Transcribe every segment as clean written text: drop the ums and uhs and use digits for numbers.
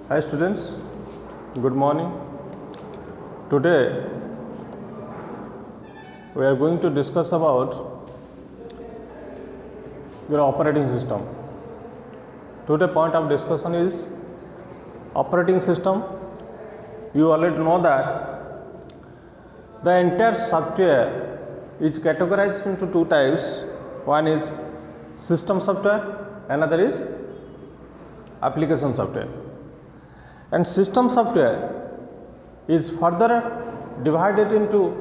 Hi students, good morning. Today we are going to discuss about your operating system. Today point of discussion is operating system. You already know that the entire software is categorized into two types. One is system software, another is application software. And system software is further divided into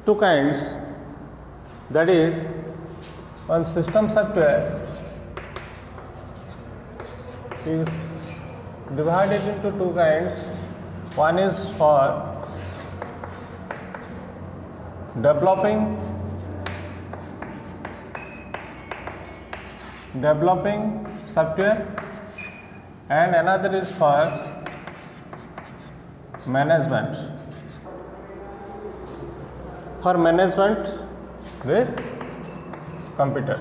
two kinds, that is, one system software is divided into two kinds. One is for developing software and another is for management the computer.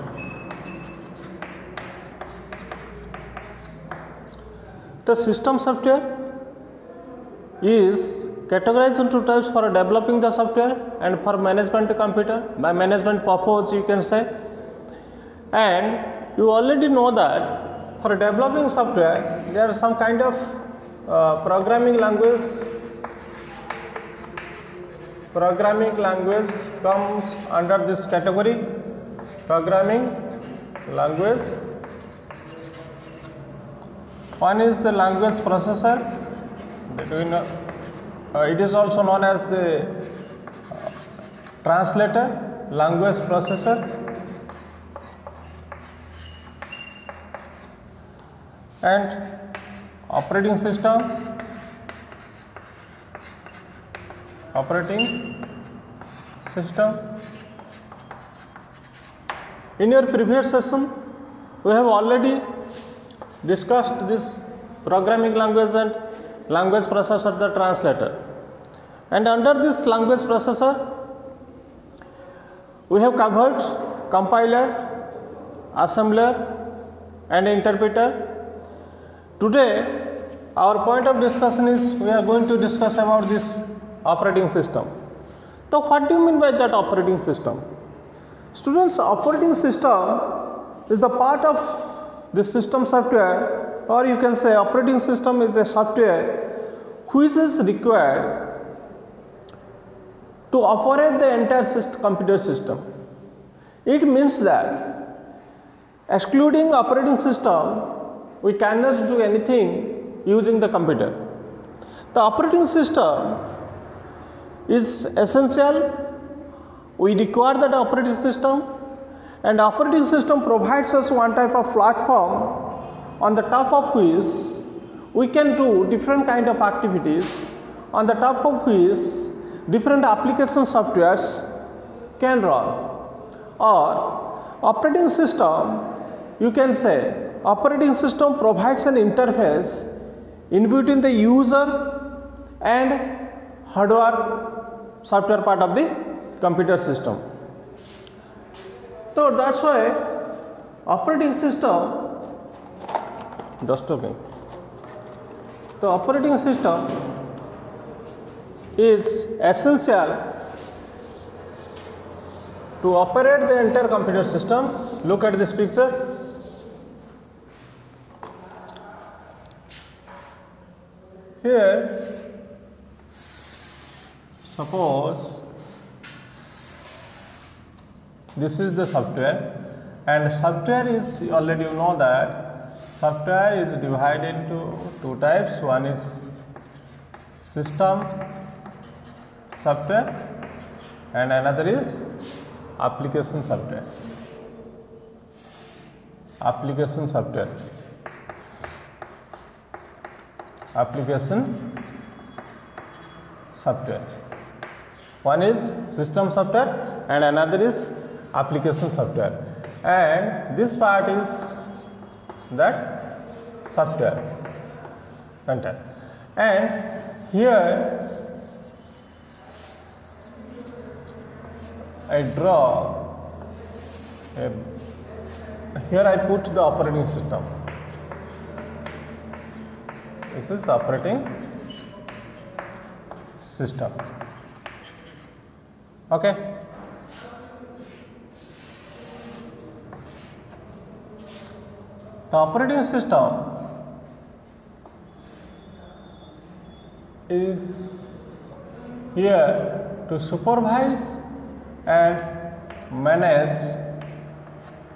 The system software is categorized into types for developing the software and for management the computer, by management purpose you can say. And you already know that for developing software there are some kind of programming language comes under this category. Programming language, one is the language processor, it is also known as the translator, language processor, and operating system. In your previous session, we have already discussed this programming language and language processor, the translator. And under this language processor, we have covered compiler, assembler, and interpreter. Today, our point of discussion is we are going to discuss about this operating system. So, what do you mean by that operating system? Students, operating system is the part of the system software, or you can say operating system is a software which is required to operate the entire computer system. It means that excluding operating system, we cannot do anything using the computer. The operating system is essential. We require that operating system, and operating system provides us one type of platform on the top of which we can do different kind of activities, on the top of which different application softwares can run. Or operating system, you can say operating system provides an interface in between the user and hardware software part of the computer system. So that's why operating system, the operating system is essential to operate the entire computer system. Look at this picture. Here, suppose this is the software, and software is, already you know that software is divided into two types. One is system software and another is application software. One is system software and another is application software, and this part is that software content. And here I draw a here I put the operating system. This is operating system. Okay. The operating system is here to supervise and manage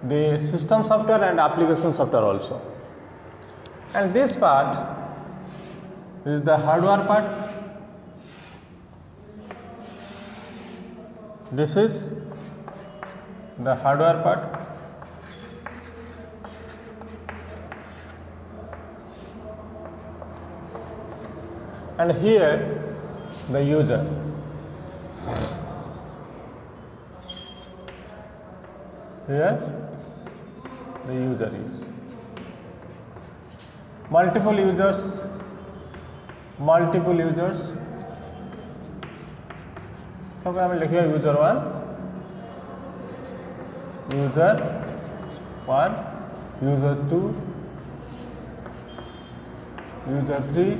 the system software and application software also. And this part is the hardware part. This is the hardware part. And here the user. Here the user is multiple users. So we have लिखिए user 1, user 2, user 3.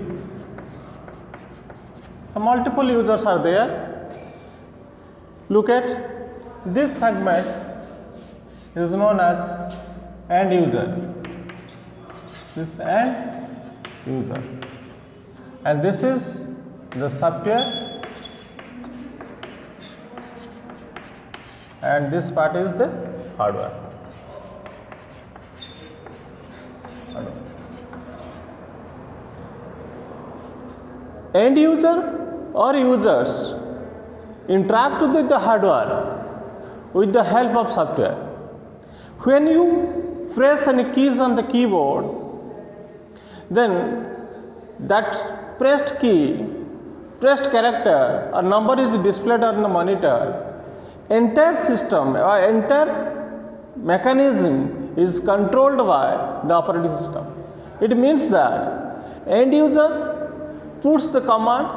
So multiple users are there. Look at this segment is known as end user. This end user, and this is the software, and this part is the hardware. End user or users interact with the hardware with the help of software. When you press any keys on the keyboard, then that pressed key, pressed character or number is displayed on the monitor. Entire system or entire mechanism is controlled by the operating system. It means that end user puts the command,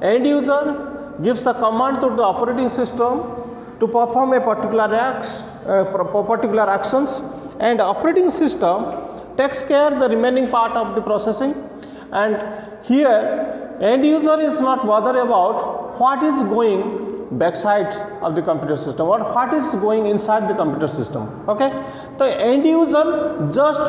end user gives a command to the operating system to perform a particular actions, and operating system takes care the remaining part of the processing. And here end user is not bothered about what is going backside of the computer system or what is going inside the computer system. Okay, the end user just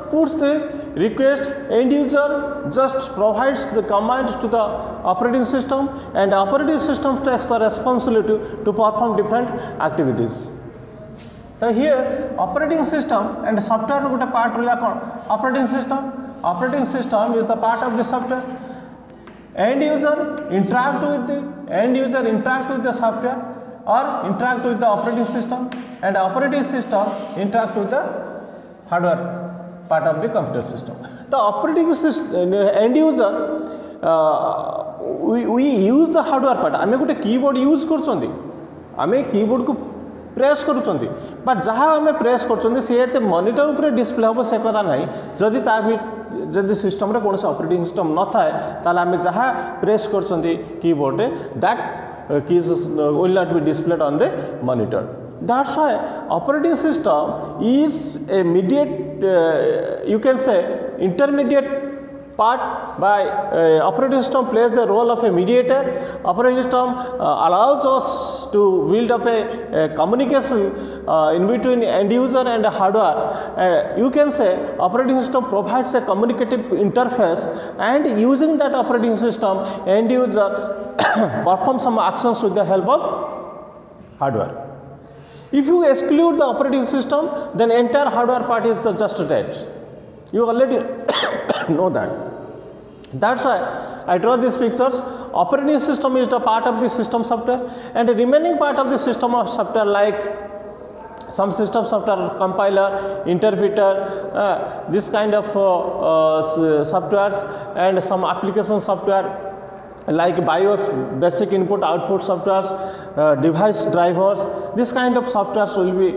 puts the request, end user just provides the command to the operating system, and operating system takes the responsibility to perform different activities. So here operating system and software gote part rila operating system is the part of the software. End user interact with the software or interact with the operating system, and operating system interact with the hardware part of the computer system. The operating system end user we use the hardware part. आमे गोटे keyboard use करछोंदी, आमे keyboard को press करूछोंदी, but जहाँ आमे press करछोंदी से monitor ऊपर display होबो से कथा नाही. जदि ता भी जदि सिस्टम रे कोनसे ऑपरेटिंग सिस्टम न थाए ताले आमे जहाँ प्रेस करछोंदी कीबोर्ड रे that keys will not be displayed on the monitor. That's why operating system is a you can say intermediate part. By operating system plays the role of a mediator. Operating system allows us to build up a communication in between end user and hardware. You can say operating system provides a communicative interface, and using that operating system end user performs some actions with the help of hardware. If you exclude the operating system, then entire hardware part is the just dead. You already know that. That's why I draw these pictures. Operating system is the part of the system software, and the remaining part of the system of software like some system software, compiler, interpreter, this kind of softwares, and some application software like BIOS, basic input output softwares, device drivers. This kind of softwares will be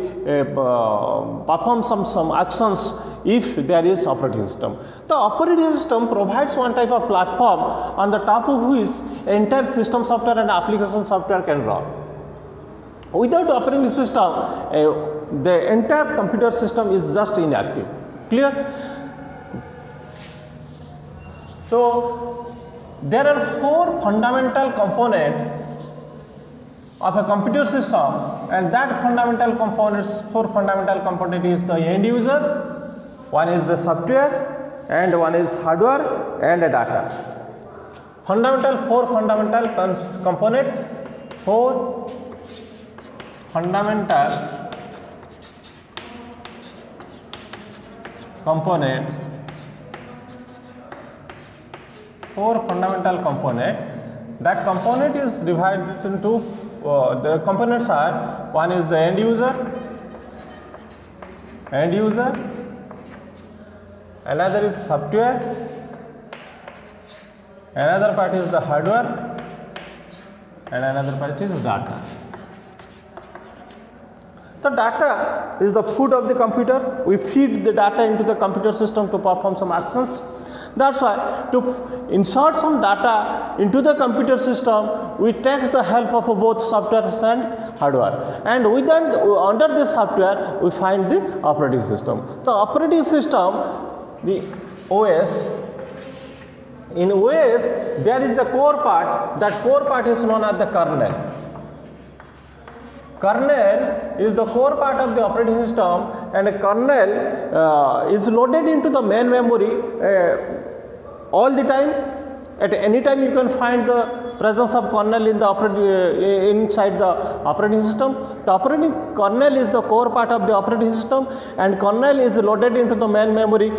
perform some actions if there is operating system. The operating system provides one type of platform on the top of which entire system software and application software can run. Without operating system, the entire computer system is just inactive. Clear? So there are four fundamental components of a computer system, and that four fundamental component is the end user, one is the software, and one is hardware and data. Four fundamental components, four fundamental component. That component is divided into the components are, one is the end user, another is software, another part is the hardware, and another part is data. The data is the food of the computer. We feed the data into the computer system to perform some actions. That's why to insert some data into the computer system, we take the help of both software and hardware. And under this software, we find the operating system. The operating system, the OS. In OS, there is the core part. That core part is known as the kernel. Kernel is the core part of the operating system, and a kernel is loaded into the main memory all the time. At any time you can find the presence of kernel in the inside the operating system. The operating kernel is the core part of the operating system, and kernel is loaded into the main memory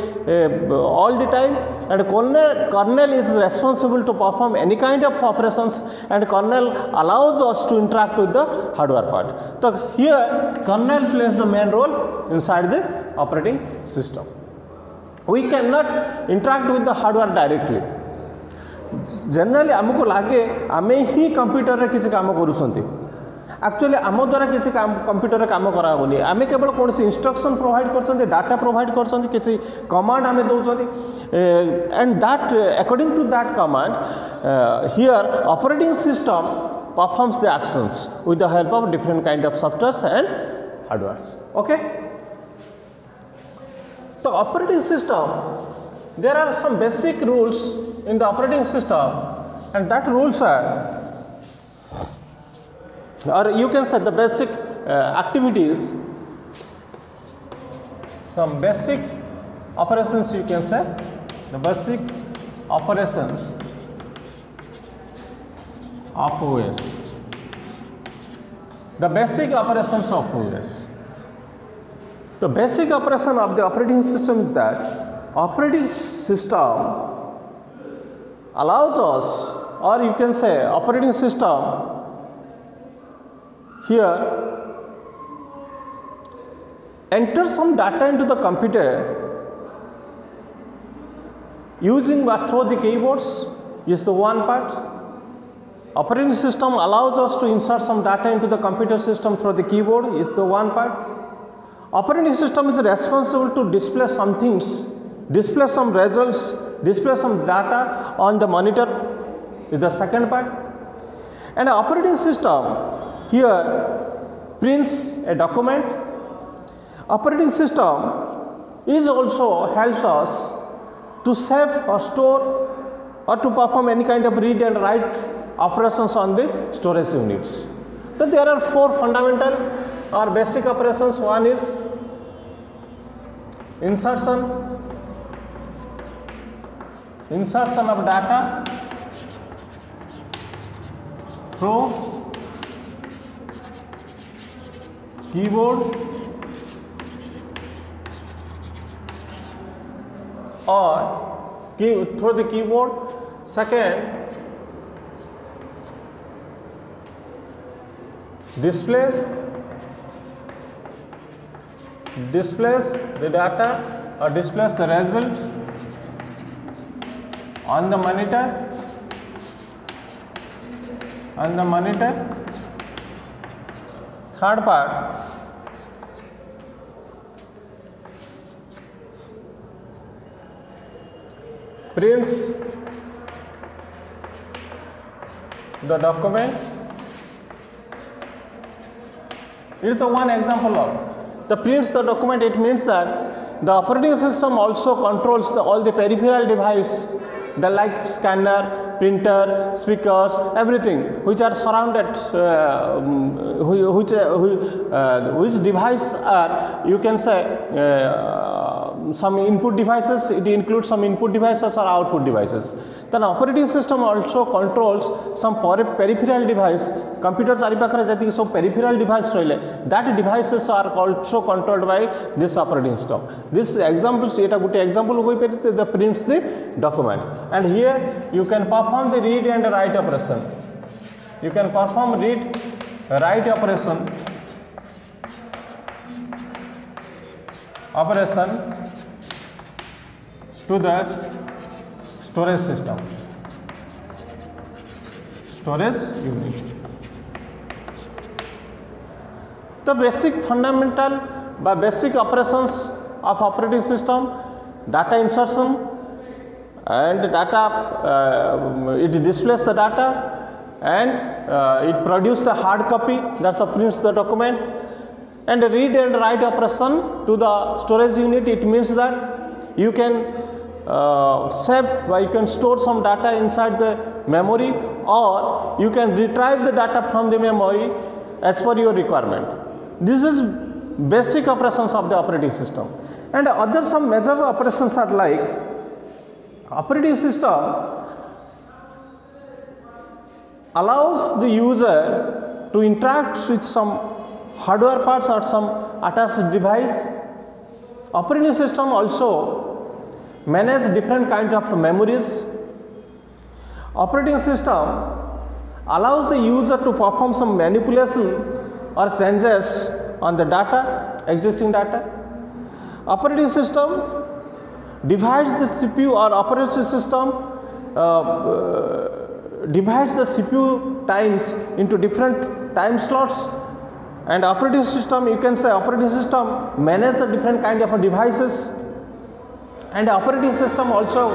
all the time, and kernel is responsible to perform any kind of operations, and kernel allows us to interact with the hardware part. So here kernel plays the main role inside the operating system. We cannot interact with the hardware directly. Generally आमको लगे आमे ही computer रे किसी काम करूछंती. Actually आम द्वारा किसी computer रे काम करा होनी. आमे केवल कौन सी इंस्ट्रक्शन प्रोवाइड करछंती, डाटा प्रोवाइड करछंती, किसी कमांड आमे दउछंती, and that according to that command here operating system performs the actions with the help of different kind of softwares and hardwares. Okay. The operating system, there are some basic rules in the operating system, and that rules are, or you can say the basic activities, some basic operations, you can say the basic operations of OS. The basic operations of OS. The basic operation of the operating system is that operating system allows us, or you can say operating system here enters some data into the computer using or through the keyboards is the one part. Operating system allows us to insert some data into the computer system through the keyboard is the one part. Operating system is responsible to display some things, display some results, display some data on the monitor is the second part. And the operating system here prints a document. Operating system is also helps us to save or store or to perform any kind of read and write operations on the storage units. So there are four fundamental or basic operations. One is insertion of data through keyboard or through the keyboard. Second, displays the data or displays the result on the monitor. Third part, prints the document It is the one example of the prints the document. It means that the operating system also controls all the peripheral device, the like scanner, printer, speakers, everything which are surrounded, which device are, you can say, some input devices. It includes some input devices or output devices. Then operating system also controls some peripheral device. Computers are jati so peripheral device roile, that devices are also controlled by this operating system. This examples, eta gute example hoi pari the prints the document, and here you can perform the read and write operation. You can perform read write operation to the storage system, storage unit. The basic fundamental by basic operations of operating system: data insertion and data, it displays the data and it produces the hard copy, that's the prints the document. And read and write operation to the storage unit, it means that you can save, you can store some data inside the memory, or you can retrieve the data from the memory as per your requirement. This is basic operations of the operating system. And other some major operations are like operating system allows the user to interact with some hardware parts or some attached device. Operating system also manage different kinds of memories. Operating system allows the user to perform some manipulation or changes on the data, existing data. Operating system divides the CPU, or operating system divides the CPU times into different time slots. And operating system, you can say operating system manage the different kind of devices, and operating system also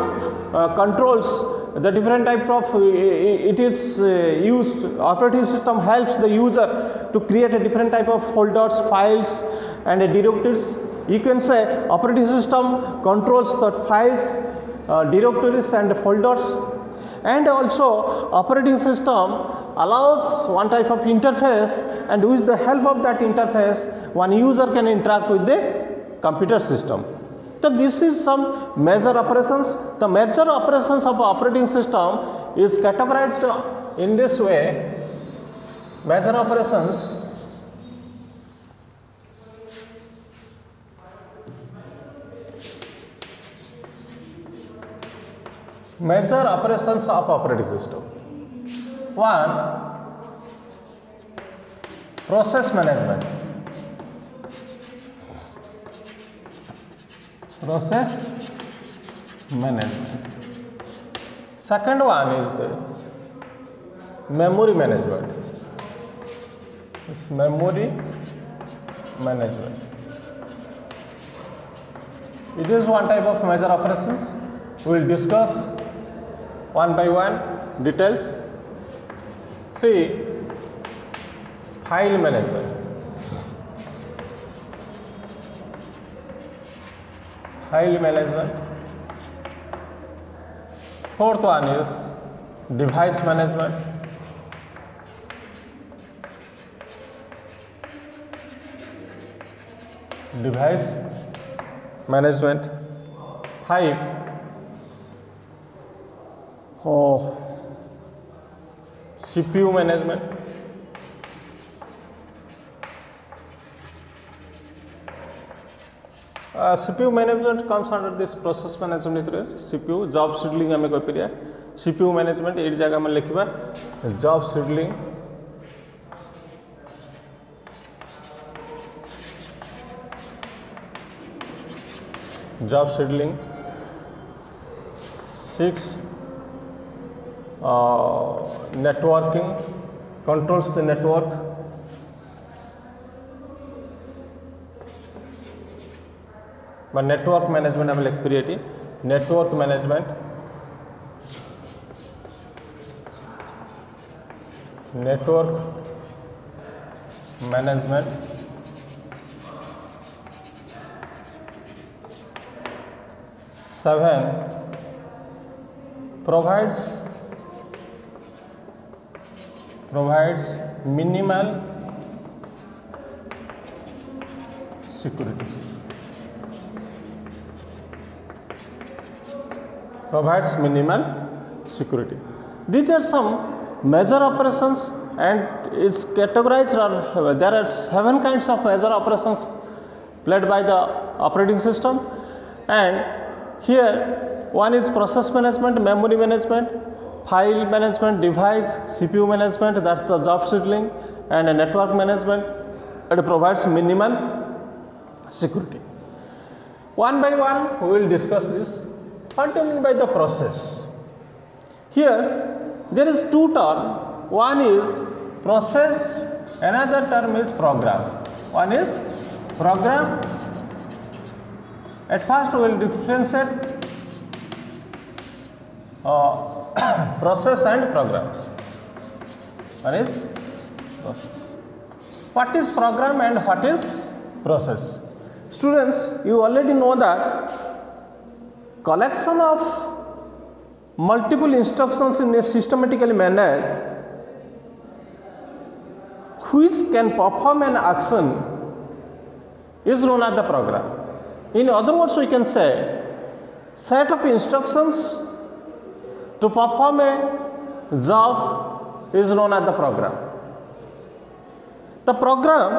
controls the different type of, it is used, operating system helps the user to create a different type of folders, files and directories. You can say operating system controls the files, directories and folders. And also operating system allows one type of interface, and with the help of that interface one user can interact with the computer system. So this is some major operations. The major operations of operating system is categorized in this way. Major operations of operating system. 1. Process management. Process management. Second one is the memory management. It's memory management. It is one type of major operations. We will discuss one by one details. 3. File management. File management. 4th one is device management. Device management. 5. CPU management. CPU management comes under this process management. CPU job scheduling ame koi periya. CPU management ए जगह में लिखिबा job scheduling. Job scheduling. 6. Networking, controls the network. But network management हम लिख period. Network management. Network management. 7 provides minimal security. Provides minimal security. These are some major operations, and it's categorized, or there are 7 kinds of major operations played by the operating system. And here one is process management, memory management, file management, device, CPU management, that's the job scheduling, and network management. It provides minimal security. One by one we will discuss this. What do you mean by the process? Here there is 2 terms. One is process, another term is program. One is program. At first we will differentiate process and program. One is process. What is program and what is process? Students, you already know that collection of multiple instructions in a systematically manner which can perform an action is known as the program. In other words, we can say set of instructions to perform a job is known as the program. The program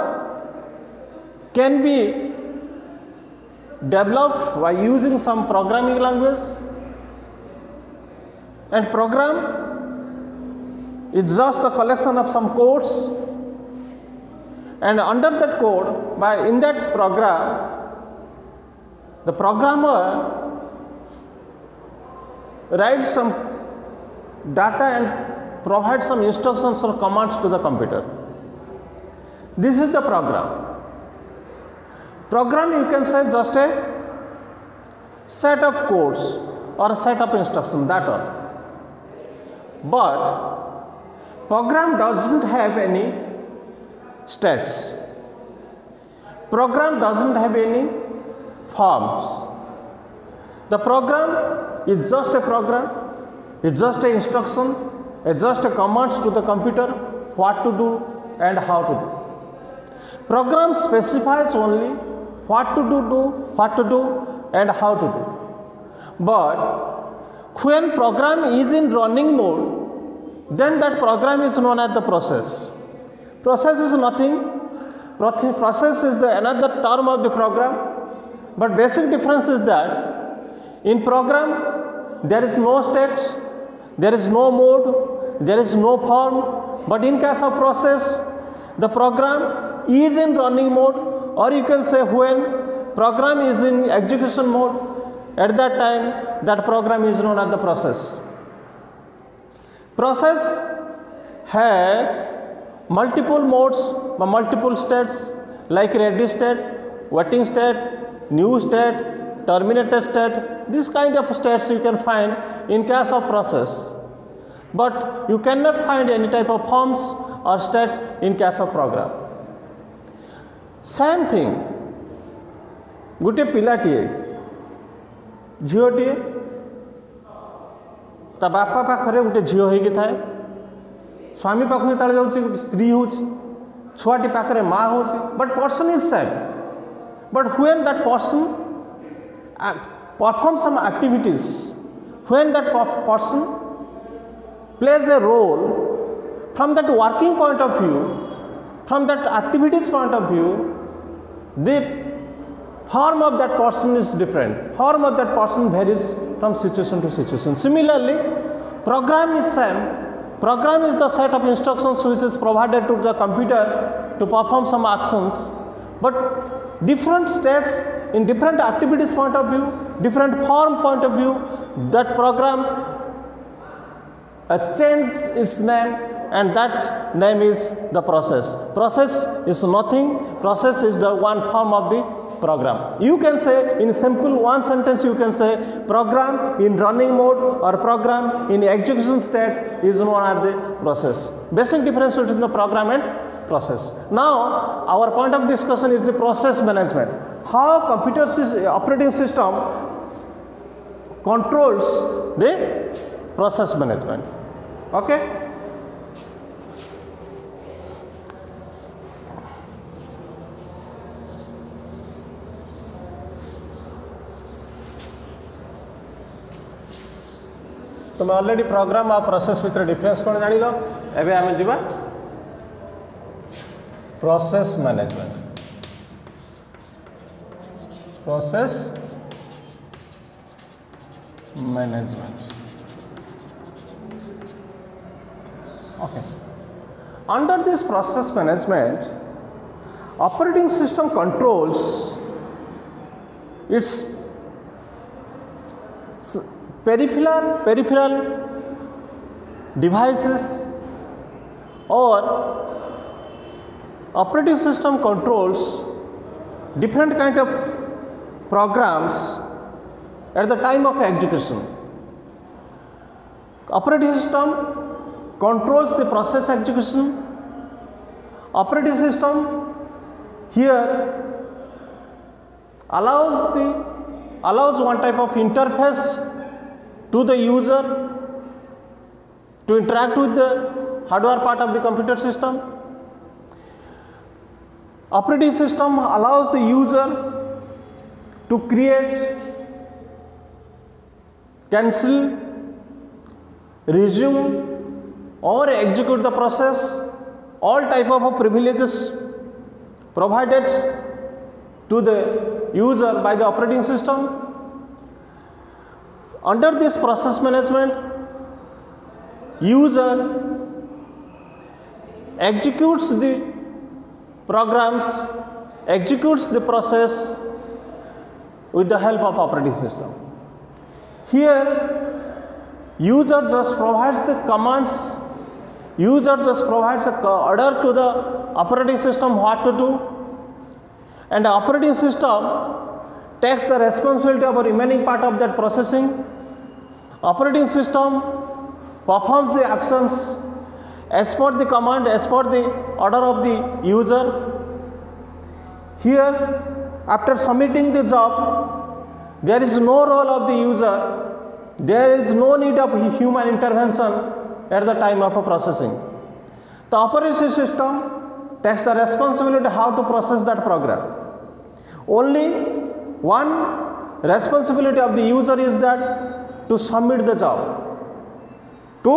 can be developed by using some programming language, and program is just a collection of some codes, and under that code, in that program, the programmer writes some data and provides some instructions or commands to the computer. This is the program. Program, you can say, just a set of codes or a set of instructions, that all. But program doesn't have any states. Program doesn't have any forms. The program is just a program, it's just an instruction, it's just a commands to the computer what to do and how to do. Program specifies only what to do and how to do. But when program is in running mode, then that program is known as the process. Process is nothing. Process is another term of the program. But basic difference is that in program there is no states, there is no mode, there is no form. But in case of process, the program is in running mode, or you can say when program is in execution mode, at that time that program is known as the process. Process has multiple modes, multiple states like ready state, waiting state, new state, terminated state. This kind of states you can find in case of process, but you cannot find any type of forms or state in case of program. Same thing, गोटे पिलाटीए झीलटीए ता बापा पाखरे गोटे झील होगी थाए, स्वामी पाखु तार जाउछि गोटे स्त्री होछि, छुआटी पाखरे माँ होछि, but person is same. But when that person performs some activities, when that person plays a role, from that working point of view, from that activities point of view, the form of that person is different. Form of that person varies from situation to situation. Similarly, program is same. Program is the set of instructions which is provided to the computer to perform some actions, but different states in different activities point of view, different form point of view, that program changes its name, and that name is the process. Process is nothing. Process is the one form of the program. You can say in simple one sentence, you can say program in running mode or program in execution state is known as the process. Basic difference between the program and process. Now our point of discussion is the process management. How operating system controls the process management. Okay. तुम already programme और process भितर difference कौन जान लो एबे आम जीवा process management okay under this process management operating system controls its peripheral devices or operating system controls different kind of programs at the time of execution. Operating system controls the process execution. Operating system here allows one type of interface to the user to interact with the hardware part of the computer system. Operating system allows the user to create, cancel, resume or execute the process. All type of privileges provided to the user by the operating system. Under this process management, user executes the programs, executes the process with the help of operating system. Here, user just provides the commands, user just provides the order to the operating system what to do, and the operating system takes the responsibility of the remaining part of that processing. Operating system performs the actions as per the command, as per the order of the user. Here, after submitting the job, there is no role of the user, there is no need of human intervention at the time of processing. The operating system takes the responsibility how to process that program. Only one responsibility of the user is that to submit the job. To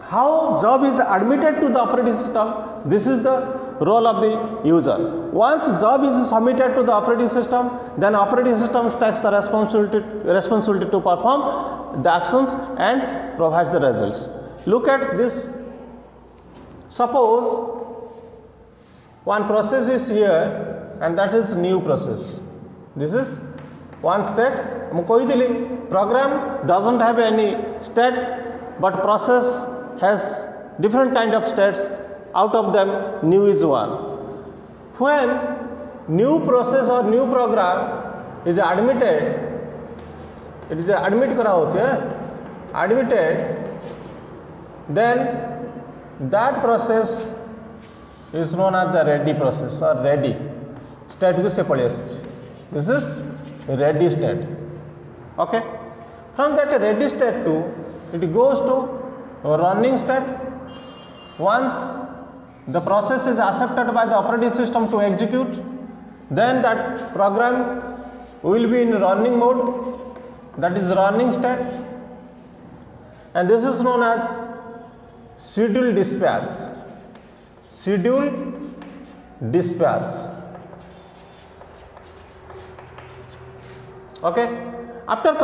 how job is admitted to the operating system, this is the role of the user. Once job is submitted to the operating system, then operating system takes the responsibility to perform the actions and provides the results. Look at this. Suppose one process is here and that is new process. This is one state. Program doesn't have any state, but process has different kind of states. Out of them, new is one. When new process or new program is admitted, it is admitted, then that process is known as the ready process or ready state. This is ready state. Okay. From that ready state to it goes to running state. Once the process is accepted by the operating system to execute, then that program will be in running mode, that is running state, and this is known as schedule dispatch. Schedule dispatch. Okay. After the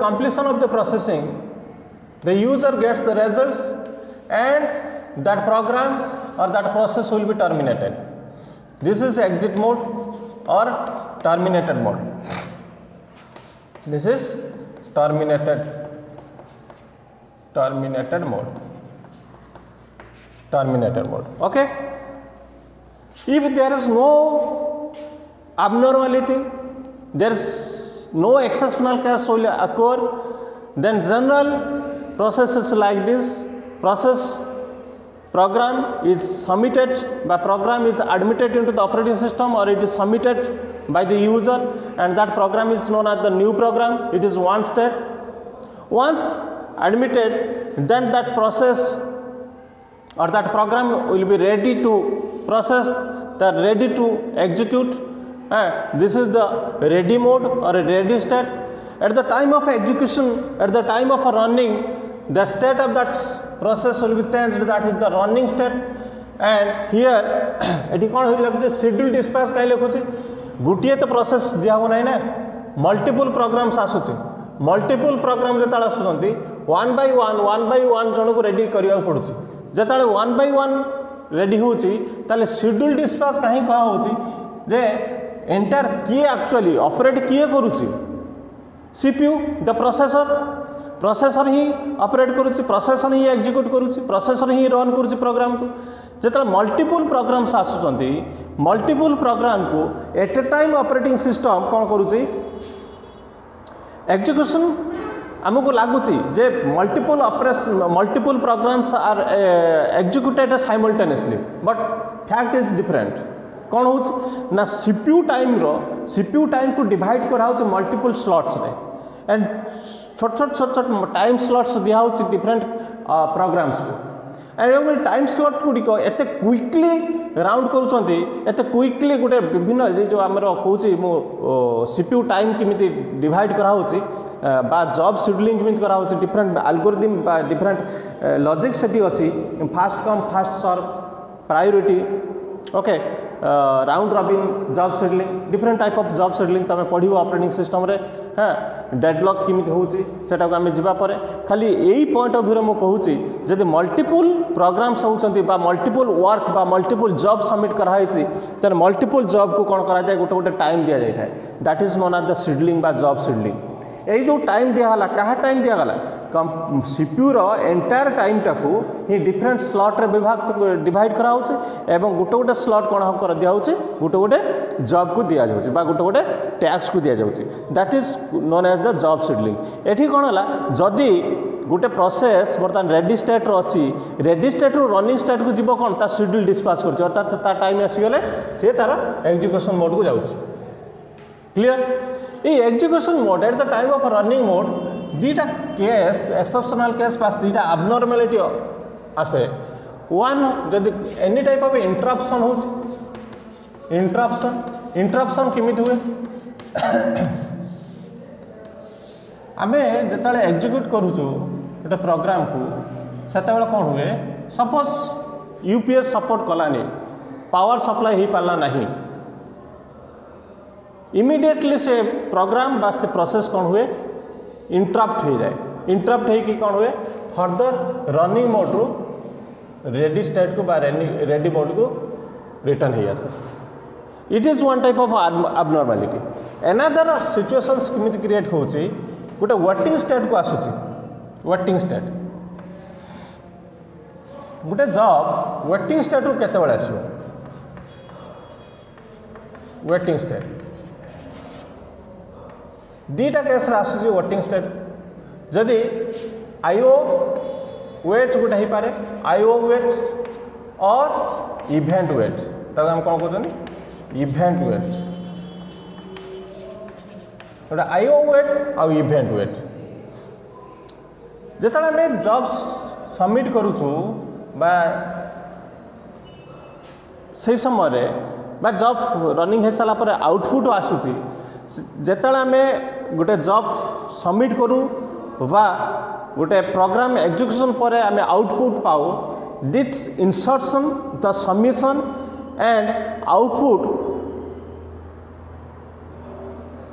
completion of the processing, the user gets the results and that program or that process will be terminated. This is exit mode or terminated mode. This is terminated mode. Okay. If there is no abnormality, there is no exceptional case will occur, then general processes like this process program is submitted by program is admitted into the operating system or it is submitted by the user, and that program is known as the new program. It is one state. Once admitted, then that process or that program will be ready to process, that ready to execute. This is the ready mode or a ready state. At the time of execution, at the time of running, the state of that process will be changed, that is the running state. And here eighty कौन हो लगे schedule dispatch कहीं लिखुची गोटे तो process दिया हो ना multiple programmes आसूची multiple program जो आसुँच वन बाय वन जन को रेडी करने पड़ू जो वन बाय वन रेडी होता शेड्यूल डिस्पैच कहीं कह एंटायर किए एक्चुअली ऑपरेट किए करुच्ची सीपीयू द प्रोसेसर ही ऑपरेट करुच्ची प्रोसेसर ही एग्जीक्यूट करुच्ची प्रोसेसर ही रन करुच्ची प्रोग्राम को जो मल्टीपल प्रोग्राम्स आसुँच मल्टीपल प्रोग्राम को at a time operating system कौन करुच्ची एग्जीक्यूशन आमको लगुच जे multiple programs are executed simultaneously but fact is different कौन हो ना सीपीयू टाइम को डिवाइड करा मल्टीपल स्लॉट्स रे एंड छोट टाइम स्लॉट्स दिया डिफरेंट प्रोग्राम्स को एंड टाइम स्लॉट गुड़िक एत क्विकली राउंड करुँच क्विकली गोटे विभिन्न जो आम कौच सीपीयू टाइम केमी डिवाइड करा जॉब शेड्यूलिंग केमी करा डिफरेंट एल्गोरिथम डिफरेंट लॉजिक सेठी अच्छी first come first serve priority okay round robin job scheduling different type of job scheduling तुम पढ़ो ऑपरेटिंग सिस्टम रे हाँ डेडलॉक केमी होटा को आम जापर खाली यही पॉइंट ऑफ व्यू मुझे जब मल्टीपल प्रोग्राम्स होती मल्टीपल वर्क बा मल्टीपल जॉब सबमिट कराई तेल मल्टीपल जॉब को कौन कराए गोटे गोटे टाइम दि जाए that is known as the scheduling बा जॉब शेड्यूलिंग यही जो टाइम दिगला क्या टाइम दिगला सीपीयू एंटायर टाइम टाकू ही डिफरेंट स्लॉट रे डिवाइड करा एवं गोटे गोटे स्लॉट कौन कर दिया गोटे गोटे जॉब को दिया जाउछि बा गोटे गोटे टैक्स को दिया जाउछि that is known as the job scheduling एठी कौन है जदि गोटे प्रोसेस बर्तमान रेडी स्टेट अच्छी रेडी स्टेट रु रनिंग स्टेट को जीव कौन ता शेड्यूल डिस्पैच कर अर्थात ता टाइम आसीगले सी तार एग्जीक्यूशन मोड को जाउछि क्लियर ये execution mode at the time of running mode दीटा केस एक्सेप्शनल केस पास दीटा अबनॉर्मलिटी आसे वन जदि एनी टाइप ऑफ इंटरप्शन हो इंटरप्शन केमी हुए आम जो एग्जीक्यूट करुचु गोटे प्रोग्राम को सेते कौन हुए suppose UPS support Kalani power supply हो पारा नहीं इमीडिएटली से प्रोग्राम बा से प्रोसेस कौन हुए इंटरप्ट हो जाए इंटरप्ट हो कौन हुए फर्दर रनिंग मोड रू रेडी स्टेट को रेडी मोड को रिटर्न हो आसे it is one type of abnormality another situations केमिति क्रिएट होची गोटे वेटिंग स्टेट को आसुची वेटिंग स्टेट गोटे जॉब वेटिंग स्टेट रू केते बेले आसो वेटिंग स्टेट दीटा केस आसूँ वेटिंग स्टेट जदि आईओ वेट गोटे हो पारे आईओ वेट और इवेंट वेट तक हम कौन कहते इवेंट वेट गोटे आईओ वेट आउ इवेंट वेट जो आम जॉब सबमिट करुचु बा से समय बा जॉब रनिंग हो सारापर आउटपुट आसूसी जेते आम गोटे जॉब सबमिट करूँ बा गोटे प्रोग्राम एग्जीक्यूशन पर आम आउटपुट पाऊ दिट्स insertion the submission and output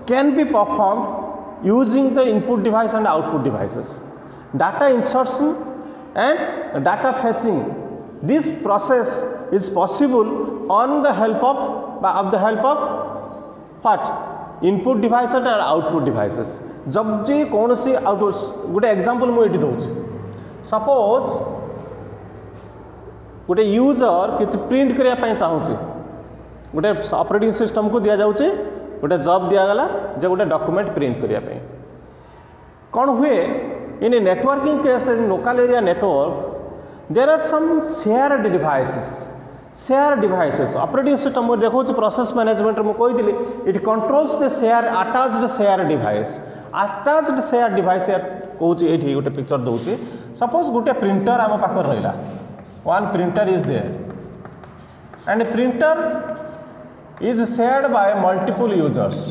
can be performed using the input device and output devices data insertion and data fetching this process is possible on the help of what input device और output devices जब जी कौन सी output गोटे example मुझे दूसरी suppose गोटे user किसी print करने चाहूँगी गोटे ऑपरेटिंग सिस्टम को दि जाऊँगी गोटे जॉब दिगला जे गोटे डॉक्यूमेंट प्रिंट करने कौन हुए in networking case in local area network there are some shared devices operating system में देखो प्रोसेस मैनेजमेंट में कही it controls the share attached share device कौच ये गोटे पिक्चर दूसरी सपोज गोटे प्रिंटर आम पाखे रहा one printer is there and printer is shared by multiple users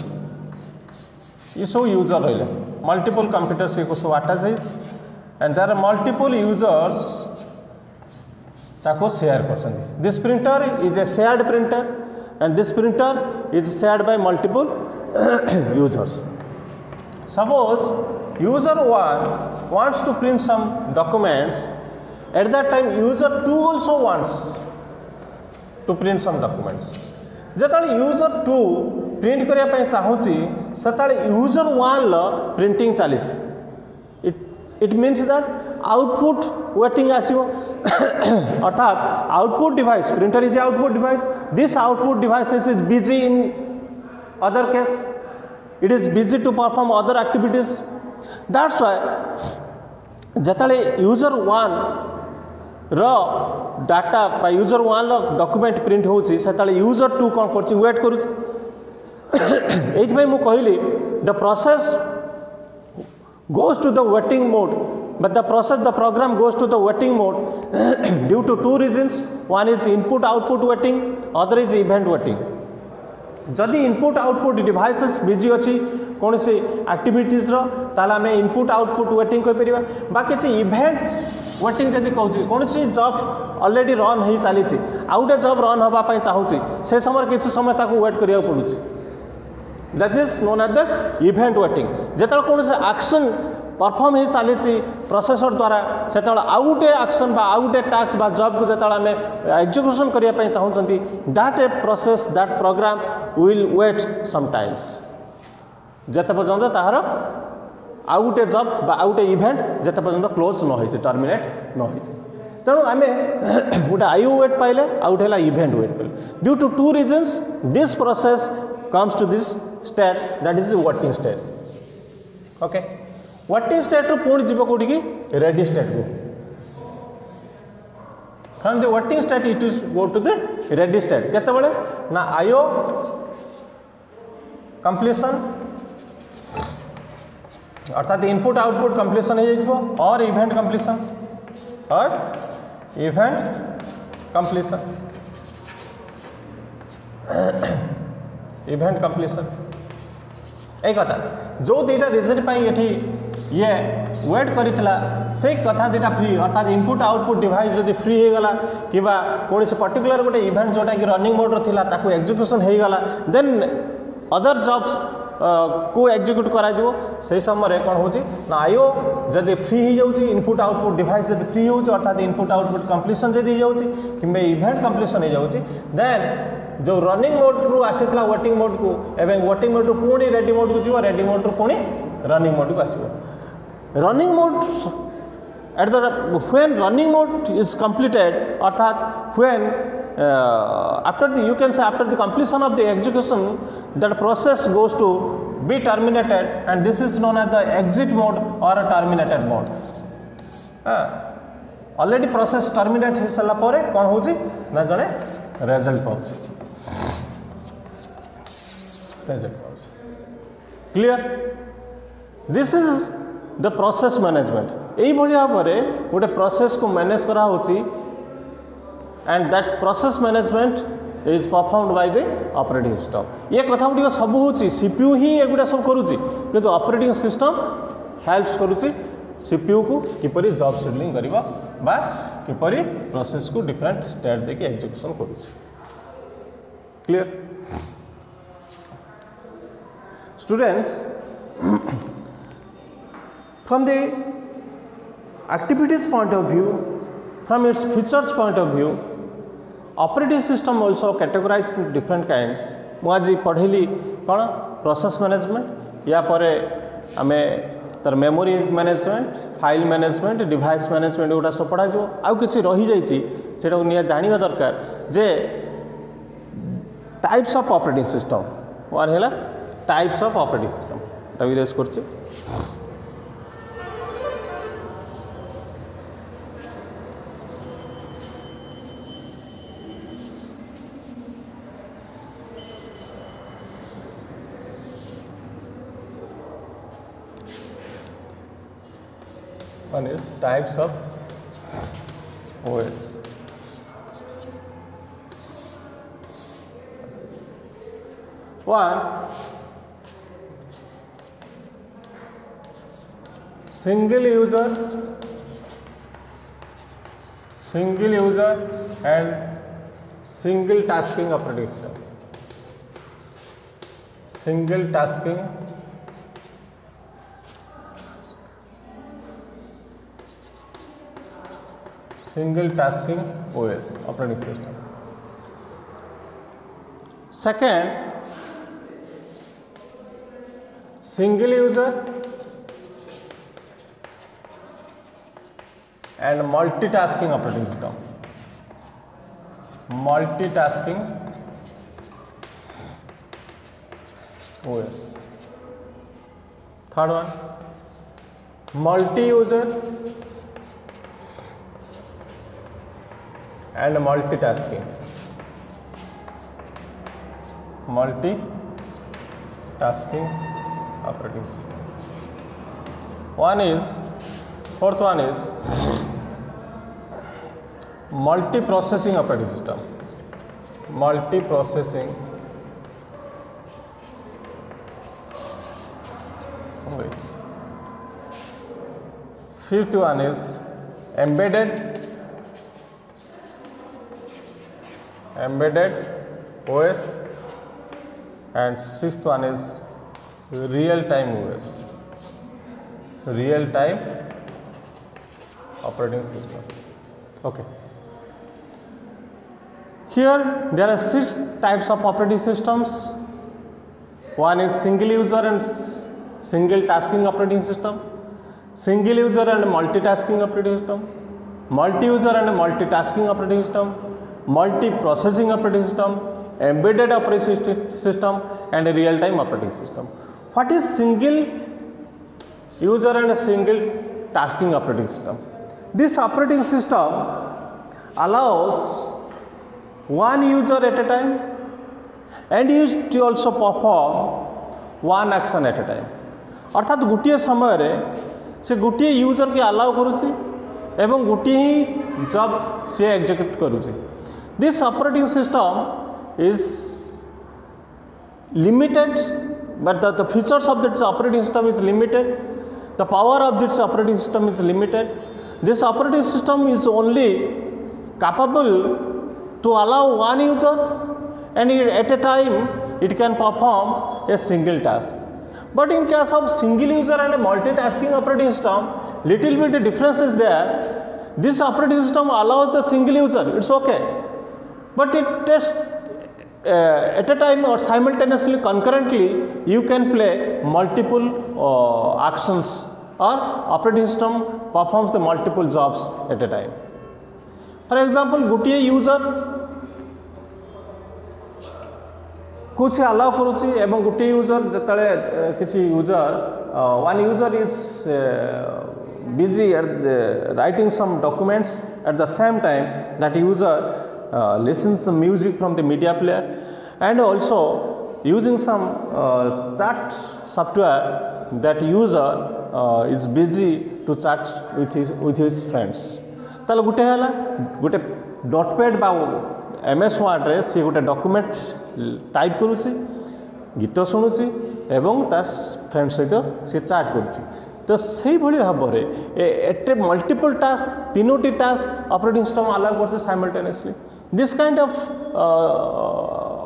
ये सब यूजर रहा मल्टीपल कंप्यूटर्स ये सब attach and there are multiple users ताको शेयर कर this printer is a shared printer and this printer is shared by multiple users suppose user 1 wants to print some documents at that time user 2 also wants to print some documents जतले user 2 print करिया पय चाहूची सतले user 1 ल printing चली it means that output waiting आसीबो अर्थात output device printer is the output device this output device is busy in other case it is busy to perform other activities that's why जतले user 1 रो data बा user 1 रो document print होची सतले user 2 कोन करची wait करूची एथि भाई मु कहली the process goes to the waiting mode but the program goes to the waiting mode due to two reasons one is input output waiting other is event waiting जदि input output devices busy अच्छी कौन सी activities आम input output waiting कर बाकी event waiting जब कहूँ कौन सी job already run हो चली आउ गोटे जॉब रन होगापी चाहूँगी से समय किसी समय ताकू वेट करा पड़ू that is known as the event waiting जो कौन से एक्शन परफॉर्म हो सारी प्रोसेसर द्वारा से आउ गोटे एक्शन आउ गोटे टास्क जॉब को जो आम एग्जीक्यूशन करने चाहूँगी that a process that program will wait sometimes जिते पर्यंत तार आउ गोटे जॉब आउ गोटे इवेंट जिते पर्यंत क्लोज न हो टर्मिनेट न हो तेणु आम गोटे आईओ वेट पाइले आउ गोटे इवेंट वेट पाइले due to two reasons this process comes to this state that is working state okay working state रू पुणी जीव कौटी की रेडी स्टेट को from the working state it is go to the ready state केतेबेले ना IO completion अर्थात input output completion हो जाइथिबो और इवेंट कंप्लीशन इवेंट कंप्लीशन एक कथा जो दुटा रिजन ये ये वेट करितला से कथा दुटा फ्री अर्थात इनपुट आउटपुट डिवाइस जदि फ्री हो गला किबा कौन से पर्टिकुलर गोटे इवेंट जोटा कि रनिंग मोड रो थिला ताकू एग्जीक्यूशन हो गला देन अदर जॉब्स को एग्जीक्यूट करा जो से समय कौन हो आईओ जदि फ्री हो जाउची इनपुट आउटपुट डिवाइस जदि फ्री हो अर्थात इनपुट आउटपुट कंप्लीशन जदि हो जाउची किबा इवेंट कंप्लीशन हो जाउची देन जो रनिंग मोड रू आसीला वेटिंग मोड को एवं वेटिंग मोड रू पुणी रेडी मोड को जीव रेडी मोड रू पुणी रनिंग मोड को आसीबो running mode at the when running mode is completed अर्थात when after the you can say after the completion of the execution that process goes to be terminated and this is known as the exit mode or a terminated mode already process terminate हो सारा पर कौन हो ना जड़े result पाँच clear this is the process management यही भाव में गोटे प्रोसेस को मैनेज करा and that process management is performed by the operating system ये कथा गुड़ सब हूँ सीपीयू ही एगुड़ा सब करुच्ची किंतु ऑपरेटिंग सिस्टम हेल्प्स करुच्ची सीपीयू को किपरि जॉब शेड्यूलिंग करबा बा किपरि प्रोसेस को डिफरेंट स्टेट देके एग्जीक्यूशन करुच्ची clear students from the activities point of view from its features point of view operating system also categorize different kinds मुझे पढ़ेली कौन प्रोसेस मैनेजमेंट या पर आम तर memory management file management device management गुड़ा सब पढ़ा जो आउ कि रही जाटा निया जाना दरकार जे types of operating system one है टाइप्स ऑफ ऑपरेटिंग सिस्टम इरेज कर One is types of OS. One, single user and single tasking operating system. Single tasking OS operating system. Second, single user and multitasking operating system. Multitasking OS. Third one, multi-user and multitasking. Multitasking operating system. Fourth one is multiprocessing operating system. Multiprocessing OS. Fifth one is embedded OS, and sixth one is real-time OS. Real-time operating system. Okay. Here there are 6 types of operating systems. One is single user and single tasking operating system, single user and multitasking operating system, multi-user and multitasking operating system, multi-processing operating system, embedded operating system, and a real-time operating system. What is single user and a single tasking operating system? This operating system allows one user at a time and it also perform one action at a time. अर्थात गोटे समय से गोटे user के allow करुच्ची एवं गोटे ही जॉब से एग्जीक्यूट करुच्ची. This operating system is limited but the features of this operating system is limited, the power of this operating system is limited. This operating system is only capable to allow one user and at a time it can perform a single task. But in case of single user and a multitasking operating system, little bit difference is there. This operating system allows the single user, it's okay, but it tests at a time or simultaneously concurrently you can play multiple actions, or operating system performs the multiple jobs at a time. For example, गोटे user कुछ allow करुच्ची एवं गोटे user जिते किसी user one user is busy at writing some documents, at the same time that user listens to music from the media player and also using some chat software, that user is busy to chat with his friends. ताले गुटे हला गुटे notepad बा MS Word रे से गुटे document type करूची, गीत शुणुची एवं ता friend सहित से चैट करूची. तो सही भली भाव में एट मल्टीपल टास्क तीनोटी टास्क ऑपरेटिंग सिस्टम अलाउ करছে simultaneously. This kind of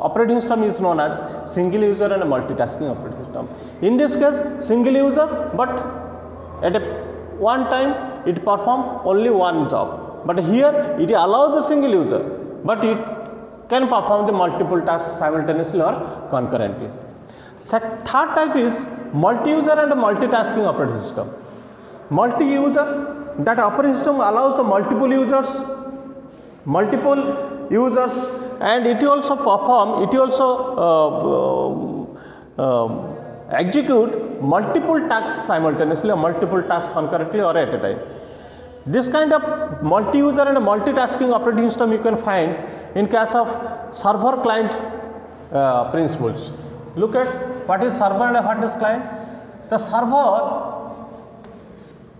operating system is known as single user and multitasking operating system. In this case single user but at one time it perform only one job, but here it allows the single user but it can perform the multiple tasks simultaneously or concurrently. Third type is multi-user and multitasking operating system. Multi-user, that operating system allows the multiple users and it also perform, it also execute multiple tasks simultaneously or multiple tasks concurrently or at a time. This kind of multi-user and multitasking operating system you can find in case of server client principles. Look at what is server and what is client. The server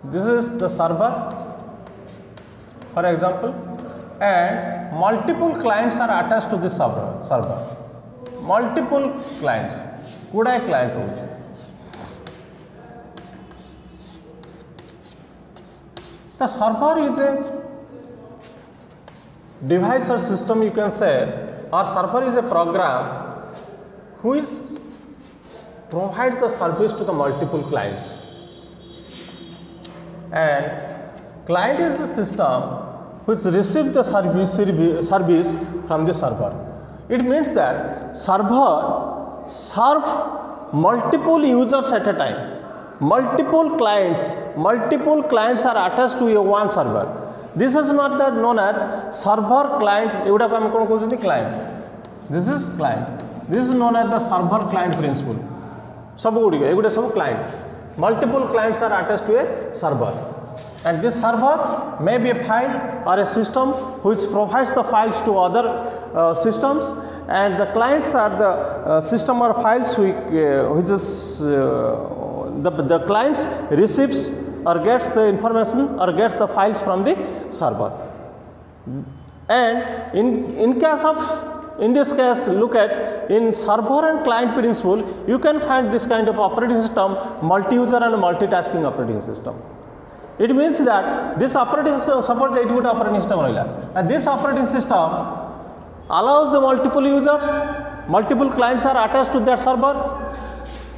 this is the server for example, and multiple clients are attached to this server. Multiple clients, गुड़ाए client हो. The server is a device or system, you can say, or server is a program which provides the service to the multiple clients, and client is the system which receives the service from the server. It means that server serves multiple users at a time. Multiple clients are attached to a one server. This is not that known as server client. Client. This is client. This is known as the server client principle. सब client. Multiple clients are attached to a server, and this server may be a file or a system which provides the files to other systems, and the clients are the system or files which is the clients receives or gets the information or gets the files from the server. And in this case, look at in server and client principle, you can find this kind of operating system, multi-user and multitasking operating system. It means that this operating system, suppose it would operating system, and this operating system allows the multiple users, multiple clients are attached to that server.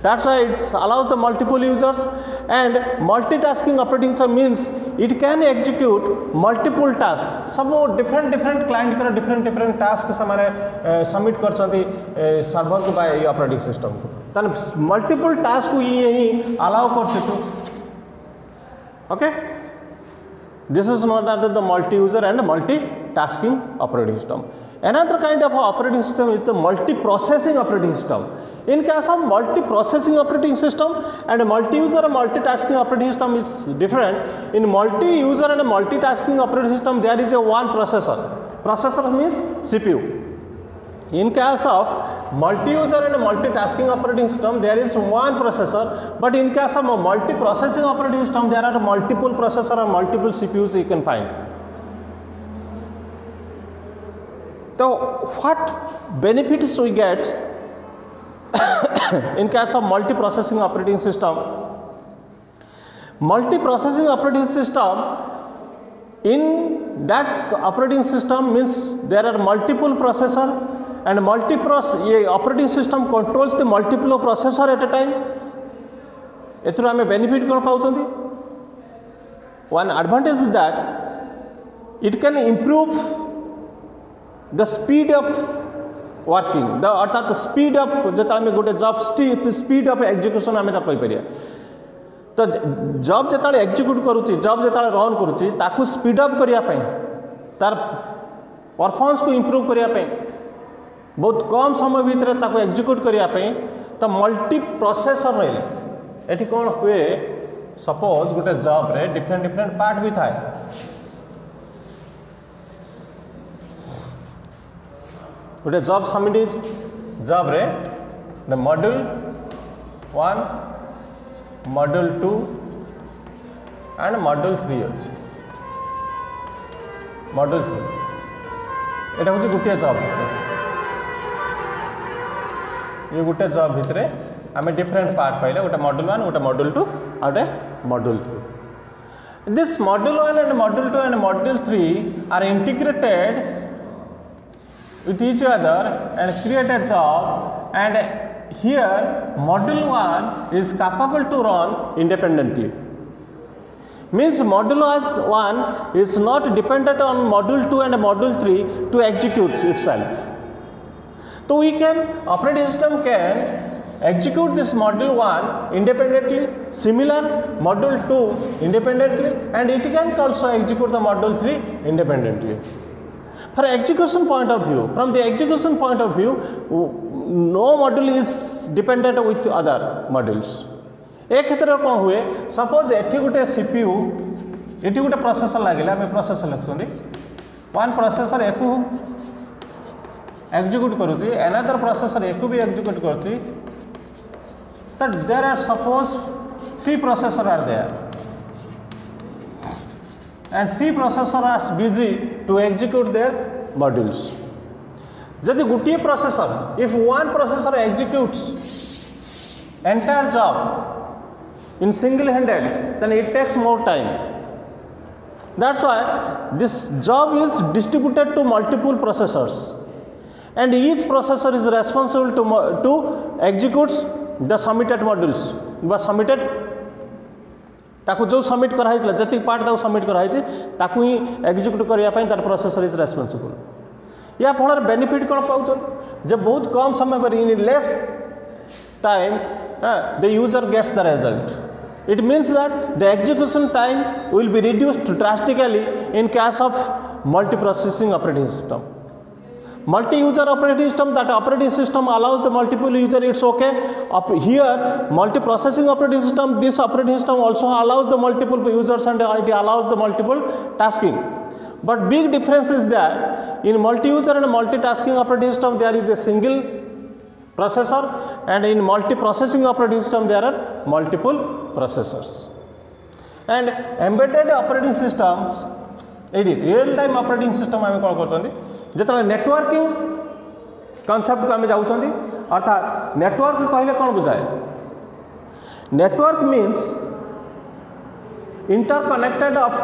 That's why it allows the multiple users, and multitasking operating system means it can execute multiple tasks. Some different client कर different tasks हमारे submit कर सकते server को by operating system को. तन multiple tasks को ये allow कर सकते. Okay. This is known as the multi-user and multitasking operating system. Another kind of operating system is the multi-processing operating system. In case of multi-processing operating system and multi-user and multitasking operating system is different. In multi-user and multitasking operating system, there is a one processor. Processor means CPU. In case of multi-user and multitasking operating system, there is one processor, but in case of a multi-processing operating system, there are multiple processors or multiple CPUs you can find. So, what benefits we get in case of multi-processing operating system? Multi-processing operating system, in that operating system means there are multiple processors, and operating system controls the multiple processor at a time. एथुर आमे benefit कौन पाउचंती? One advantage is that it can improve the speed of working, अर्थात the speed of जता आमे गोटे job speed of execution आमे ता कहि परिया. तो जॉब जता एक्जिक्यूट करूची, जॉब जता रन करूची, ताकू स्पीड अप करिया पई, तार परफॉर्मेंस को इंप्रूव करिया पई, बहुत कम समय भीतर ताकू एक्जिक्यूट करिया पई, तो मल्टी प्रोसेसर रहले एठी कोन हुए, सपोज गोटे जॉब रे डिफरेंट पार्ट भी थाए. गोटे जॉब सबमिट जॉब रे the module 1, module 2 and module 3 अछि. मॉड्यूल 3 एटा होछि गोटे जॉब. ये गोटे जॉब भितर आम डिफरेंट पार्ट पाइले, गोटे मॉड्यूल 1, गोटे मॉड्यूल 2, आउटे module 3. This module 1 and module 2 and module 3 are integrated with each other and create a job, and here module 1 is capable to run independently. Means module 1 is not dependent on module 2 and module 3 to execute itself. So we can, operating system can execute this module 1 independently, similar module 2 independently, and it can also execute the module 3 independently. For execution point of view, from the execution point of view, no module is dependent with other modules. एक क्षेत्र कौन हुए, suppose एठी गोटे CPU, एठी गोटे processor लागिला, आमे प्रोसेसर लिखुंदी, वन प्रोसेसर एकु एक्जिक्यूट करूची, अनदर प्रोसेसर एकु भी एक्जिक्यूट करूची, तो there are suppose 3 processor are there. and 3 processors are busy to execute their modules. Jodi gotiye processor, if one processor executes entire job in single handed, then it takes more time. That's why this job is distributed to multiple processors, and each processor is responsible to executes the submitted modules বা submitted ताकू जो submit कराई जी part ताकू submit कराई ताकू ही execute करने तार processor is responsible. या फल बेनिफिट कौन पाँच जे बहुत कम समय पर in less time the user gets the result. It means that the execution time will be reduced drastically in case of multi processing operating system. Multi-user operating system, that operating system allows the multiple user, it's okay. Here multi-processing operating system, this operating system also allows the multiple users and it allows the multiple tasking. But big difference is that in multi-user and multitasking operating system there is a single processor, and in multi-processing operating system there are multiple processors. And embedded operating systems, real time operating system आम कौन कर जो networking concept को आम जाऊँ अर्थात network कहले कौन बुझाए। Network means interconnected of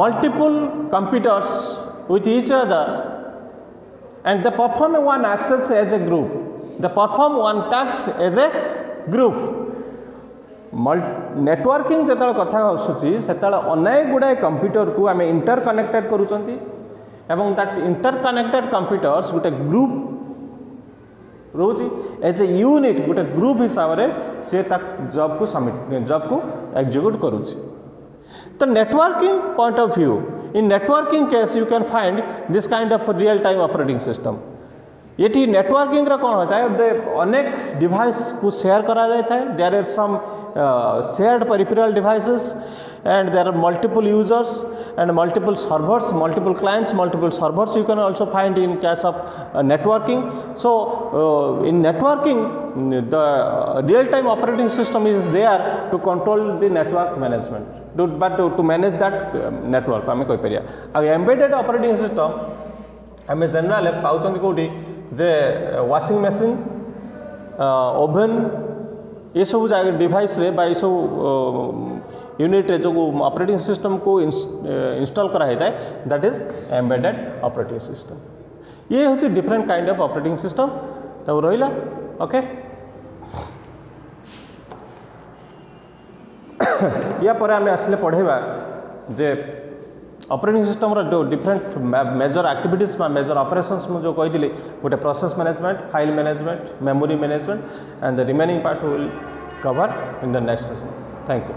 multiple computers with each other and they perform one access as a group, they perform one task as a group. Networking जो कथा आसूसी से अनेक गुड़ाए कंप्यूटर को आम इंटरकनेक्टेड करुँच एवं दैट इंटरकनेक्टेड कंप्यूटर्स गोटे ग्रुप रोची एज ए यूनिट गोटे group हिसाब से सी जॉब को सबमिट जॉब को एग्जीक्यूट करुँच। तो networking point of view, in networking case you can find this kind of real time operating system. ये नेटवर्किंग कौन होता है अनेक डिवाइस को शेयर करा जाता है। There are some shared peripheral devices and there are multiple users and multiple servers, multiple clients, multiple servers you can also find in case of networking. So in networking the real time operating system is there to control the network management, to manage that network आम कही परिया। आ embedded operating system आम general पाउछन कोठी जे washing machine, oven ये सब device रे बा सब यूनिट रे जो ऑपरेटिंग सिस्टम को इंस्टॉल कराई था that is embedded operating system. ये हूँ different kind of operating system तो रहा। ओके या पर आम आसिले पढ़ेबा जे ऑपरेटिंग सिस्टम रो जो different major activities major operations में जो कही गोटे process management, file management, memory management and the remaining part will cover in the next session. Thank you.